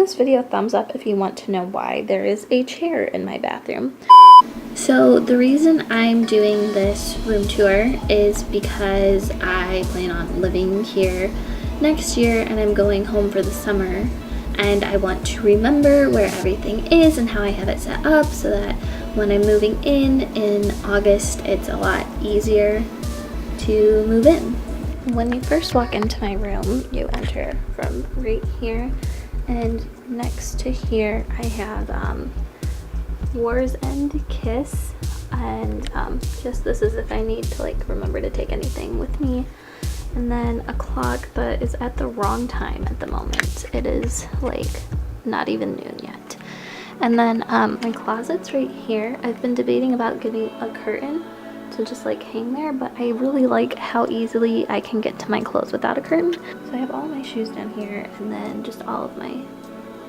this video a thumbs up if you want to know why there is a chair in my bathroom. So the reason I'm doing this room tour is because I plan on living here next year and I'm going home for the summer, and I want to remember where everything is and how I have it set up so that when I'm moving in August, it's a lot easier to move in. When you first walk into my room, you enter from right here, and next to here I have War's End Kiss, and just this is if I need to like remember to take anything with me. And then a clock that is at the wrong time at the moment. It is like not even noon yet. And then my closet's right here. I've been debating about getting a curtain to just like hang there, but I really like how easily I can get to my clothes without a curtain. So I have all my shoes down here, and then just all of my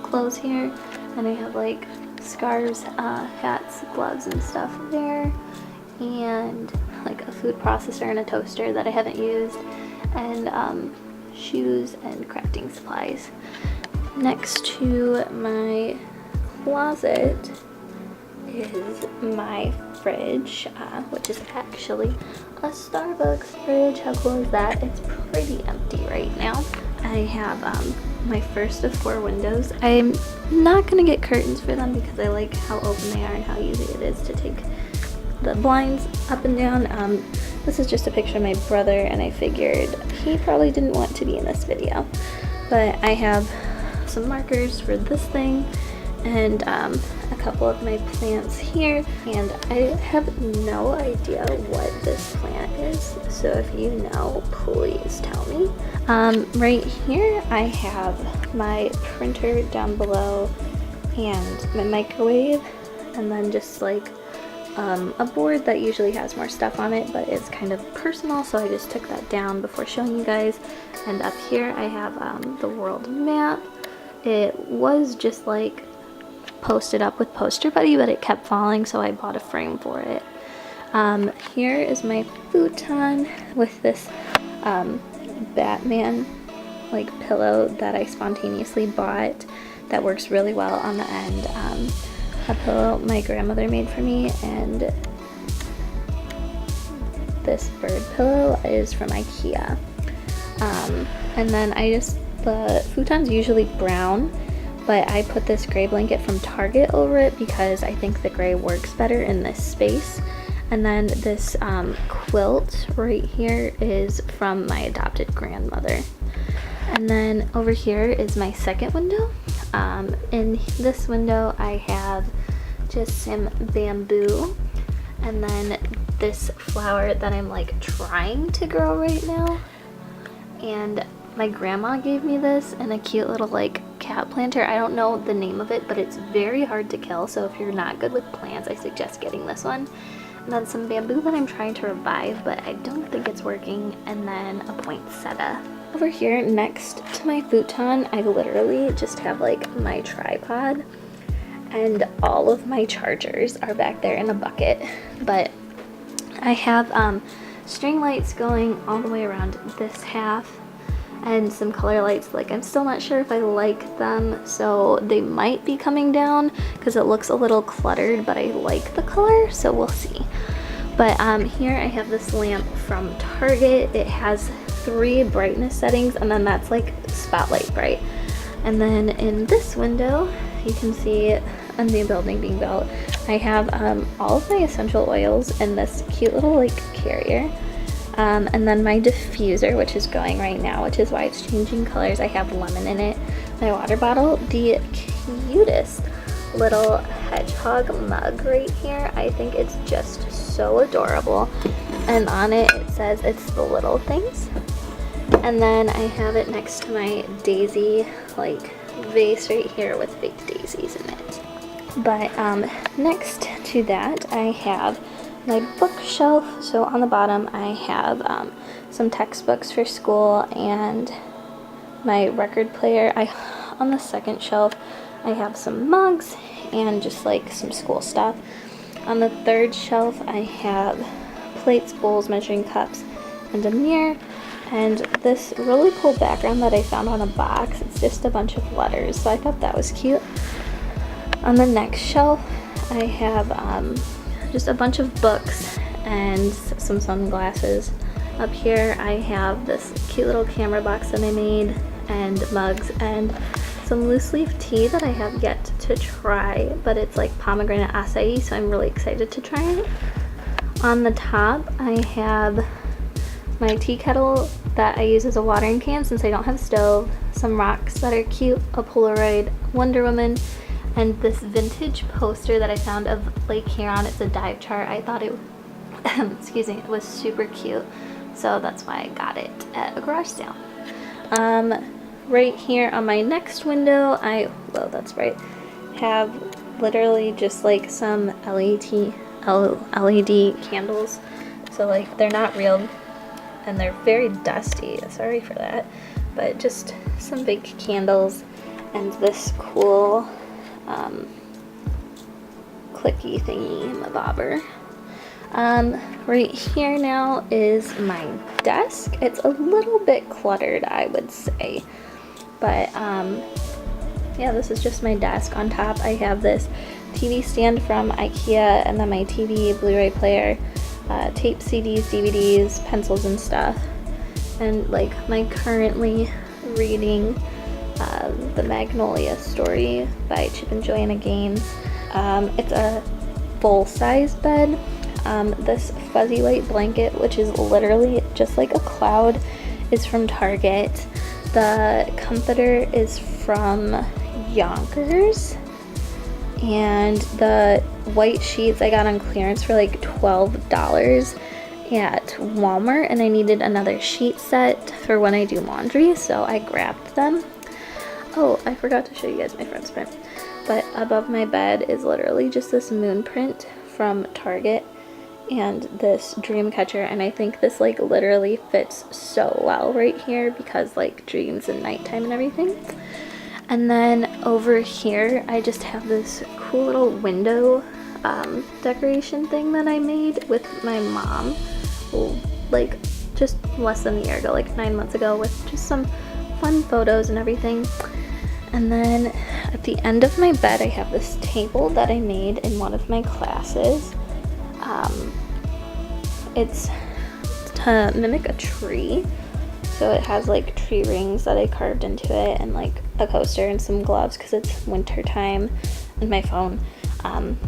clothes here. And I have like scarves, hats, gloves and stuff there, and like a food processor and a toaster that I haven't used, and shoes and crafting supplies. Next to my closet is my fridge, which is actually a Starbucks fridge. How cool is that? It's pretty empty right now. I have my first of 4 windows. I'm not gonna get curtains for them because I like how open they are and how easy it is to take the blinds up and down. This is just a picture of my brother, and I figured he probably didn't want to be in this video. But I have some markers for this thing, and a couple of my plants here, and I have no idea what this plant is, so if you know, please tell me. Right here I have my printer down below and my microwave, and then just like a board that usually has more stuff on it, but it's kind of personal, so I just took that down before showing you guys. And up here I have the world map. It was just like posted up with Poster Buddy, but it kept falling, so I bought a frame for it. Here is my futon with this Batman like pillow that I spontaneously bought that works really well on the end. A pillow my grandmother made for me, and this bird pillow is from IKEA. And then the futon's usually brown, but I put this gray blanket from Target over it because I think the gray works better in this space. And then this quilt right here is from my adopted grandmother. And then over here is my second window. In this window I have just some bamboo, and then this flower that I'm like trying to grow right now. And my grandma gave me this in a cute little like cat planter. I don't know the name of it, but it's very hard to kill, so if you're not good with plants, I suggest getting this one. And then some bamboo that I'm trying to revive, but I don't think it's working, and then a poinsettia. Over here next to my futon, I literally just have like my tripod, and all of my chargers are back there in a bucket. But I have string lights going all the way around this half, and some color lights. Like, I'm still not sure if I like them, so they might be coming down because it looks a little cluttered, but I like the color, so we'll see. But here I have this lamp from Target. It has 3 brightness settings, and then that's like spotlight bright. And then in this window, you can see a new building being built. I have all of my essential oils in this cute little like carrier. And then my diffuser, which is going right now, which is why it's changing colors. I have lemon in it. My water bottle, the cutest little hedgehog mug right here. I think it's just so adorable. And on it, it says it's the little things. And then I have it next to my daisy like vase right here with fake daisies in it. But next to that, I have my bookshelf. So on the bottom I have some textbooks for school and my record player. On the second shelf I have some mugs and just like some school stuff. On the third shelf I have plates, bowls, measuring cups, and a mirror. And this really cool background that I found on a box, it's just a bunch of letters, so I thought that was cute. On the next shelf, I have just a bunch of books and some sunglasses. Up here, I have this cute little camera box that I made, and mugs, and some loose leaf tea that I have yet to try, but it's like pomegranate acai, so I'm really excited to try it. On the top, I have my tea kettle that I use as a watering can since I don't have a stove, some rocks that are cute, a Polaroid, Wonder Woman, and this vintage poster that I found of Lake Huron. It's a dive chart. I thought it, excuse me, it was super cute, so that's why I got it at a garage sale. Right here on my next window, well, that's right, have literally just like some LED candles. So like they're not real and they're very dusty, sorry for that, but just some big candles and this cool clicky thingy, my bobber. Right here now is my desk. It's a little bit cluttered, I would say, but yeah, this is just my desk. On top I have this TV stand from IKEA, and then my TV, Blu-ray player, tape, CDs, DVDs, pencils and stuff, and like my currently reading The Magnolia Story by Chip and Joanna Gaines. It's a full-size bed. This fuzzy white blanket, which is literally just like a cloud, is from Target. The comforter is from Yonkers, and the white sheets I got on clearance for like $12 at Walmart, and I needed another sheet set for when I do laundry, so I grabbed them. Oh, I forgot to show you guys my front print, but above my bed is literally just this moon print from Target and this dream catcher, and I think this like literally fits so well right here because like dreams and nighttime and everything. And then over here I just have this cool little window decoration thing that I made with my mom like just less than a year ago, like 9 months ago, with just some fun photos and everything. And then at the end of my bed I have this table that I made in one of my classes. It's to mimic a tree, so it has like tree rings that I carved into it, and like a coaster and some gloves because it's winter time, and my phone.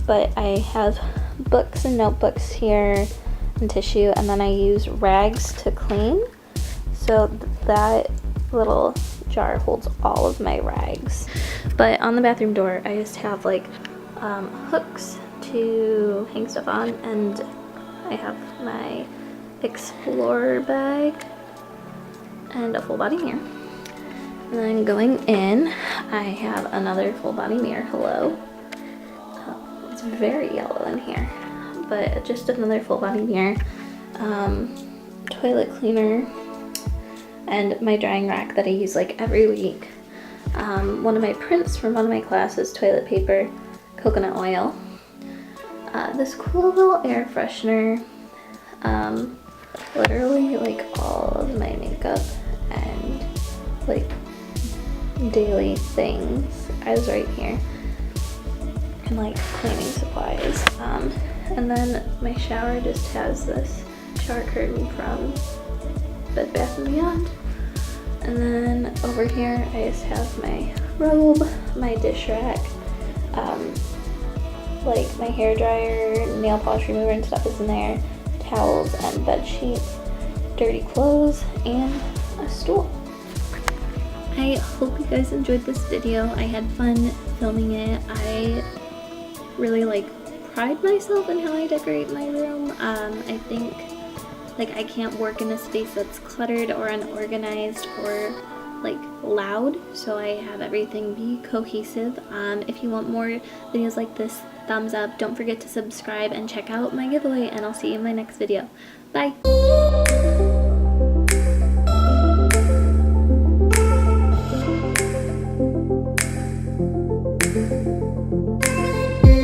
But I have books and notebooks here and tissue, and then I use rags to clean, so that little jar holds all of my rags. But on the bathroom door I just have like hooks to hang stuff on, and I have my Explorer bag and a full body mirror. And then going in, I have another full body mirror. Hello. It's very yellow in here, but just another full body mirror. Toilet cleaner, and my drying rack that I use like every week. One of my prints from one of my classes, toilet paper, coconut oil. This cool little air freshener, literally like all of my makeup and like daily things is right here, and like cleaning supplies. And then my shower just has this shower curtain from Bed Bath & Beyond. And then over here I just have my robe, my dish rack, like my hair dryer, nail polish remover and stuff is in there, towels and bed sheets, dirty clothes, and a stool. I hope you guys enjoyed this video. I had fun filming it. I really like pride myself in how I decorate my room. I think like I can't work in a space that's cluttered or unorganized or like loud, so I have everything be cohesive. If you want more videos like this, thumbs up. Don't forget to subscribe and check out my giveaway, and I'll see you in my next video. Bye!